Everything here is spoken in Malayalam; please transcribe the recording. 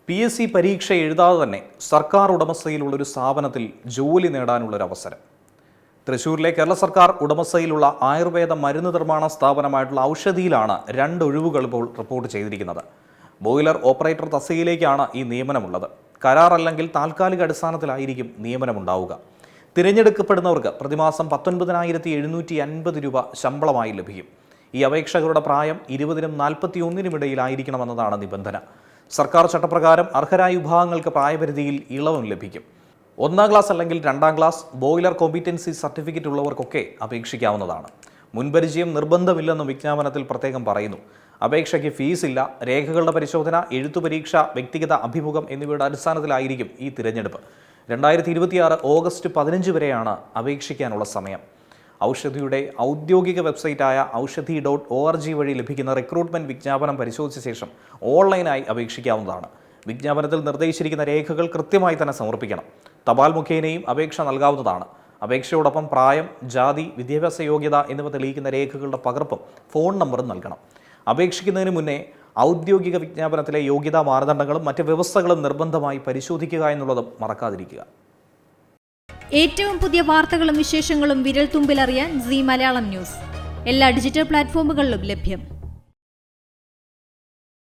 PSC പരീക്ഷ എഴുതാതെ തന്നെ സർക്കാർ ഉടമസ്ഥയിലുള്ളൊരു സ്ഥാപനത്തിൽ ജോലി നേടാനുള്ളൊരവസരം. തൃശ്ശൂരിലെ കേരള സർക്കാർ ഉടമസ്ഥയിലുള്ള ആയുർവേദ മരുന്ന് നിർമ്മാണ സ്ഥാപനമായിട്ടുള്ള ഔഷധിയിലാണ് 2 ഒഴിവുകൾ ഇപ്പോൾ റിപ്പോർട്ട് ചെയ്തിരിക്കുന്നത്. ബോയിലർ ഓപ്പറേറ്റർ തസ്തികയിലേക്കാണ് ഈ നിയമനമുള്ളത്. കരാർ അല്ലെങ്കിൽ താൽക്കാലിക അടിസ്ഥാനത്തിലായിരിക്കും നിയമനമുണ്ടാവുക. തിരഞ്ഞെടുക്കപ്പെടുന്നവർക്ക് പ്രതിമാസം 19,750 രൂപ ശമ്പളമായി ലഭിക്കും. ഈ അപേക്ഷകരുടെ പ്രായം 20-നും 41-നും ഇടയിലായിരിക്കണമെന്നതാണ് നിബന്ധന. സർക്കാർ ചട്ടപ്രകാരം അർഹരായ വിഭാഗങ്ങൾക്ക് പ്രായപരിധിയിൽ ഇളവും ലഭിക്കും. 1-ാം ക്ലാസ് അല്ലെങ്കിൽ 2-ാം ക്ലാസ് ബോയിലർ കോമ്പിറ്റൻസി സർട്ടിഫിക്കറ്റ് ഉള്ളവർക്കൊക്കെ അപേക്ഷിക്കാവുന്നതാണ്. മുൻപരിചയം നിർബന്ധമില്ലെന്നും വിജ്ഞാപനത്തിൽ പ്രത്യേകം പറയുന്നു. അപേക്ഷയ്ക്ക് ഫീസില്ല. രേഖകളുടെ പരിശോധന, എഴുത്തുപരീക്ഷ, വ്യക്തിഗത അഭിമുഖം എന്നിവയുടെ അടിസ്ഥാനത്തിലായിരിക്കും ഈ തിരഞ്ഞെടുപ്പ്. 2026 ഓഗസ്റ്റ് 15 വരെയാണ് അപേക്ഷിക്കാനുള്ള സമയം. ഔഷധിയുടെ ഔദ്യോഗിക വെബ്സൈറ്റായ aushadhi.org വഴി ലഭിക്കുന്ന റിക്രൂട്ട്മെൻറ്റ് വിജ്ഞാപനം പരിശോധിച്ച ശേഷം ഓൺലൈനായി അപേക്ഷിക്കാവുന്നതാണ്. വിജ്ഞാപനത്തിൽ നിർദ്ദേശിച്ചിരിക്കുന്ന രേഖകൾ കൃത്യമായി തന്നെ സമർപ്പിക്കണം. തപാൽ മുഖേനയും അപേക്ഷ നൽകാവുന്നതാണ്. അപേക്ഷയോടൊപ്പം പ്രായം, ജാതി, വിദ്യാഭ്യാസ യോഗ്യത എന്നിവ തെളിയിക്കുന്ന രേഖകളുടെ പകർപ്പും ഫോൺ നമ്പറും നൽകണം. അപേക്ഷിക്കുന്നതിന് മുന്നേ ഔദ്യോഗിക വിജ്ഞാപനത്തിലെ യോഗ്യതാ മാനദണ്ഡങ്ങളും മറ്റ് വ്യവസ്ഥകളും നിർബന്ധമായി പരിശോധിക്കുക എന്നുള്ളതും മറക്കാതിരിക്കുക. ഏറ്റവും പുതിയ വാർത്തകളും വിശേഷങ്ങളും വിരൽ തുമ്പിലറിയാൻ Zee മലയാളം ന്യൂസ് എല്ലാ ഡിജിറ്റൽ പ്ലാറ്റ്ഫോമുകളിലും ലഭ്യം.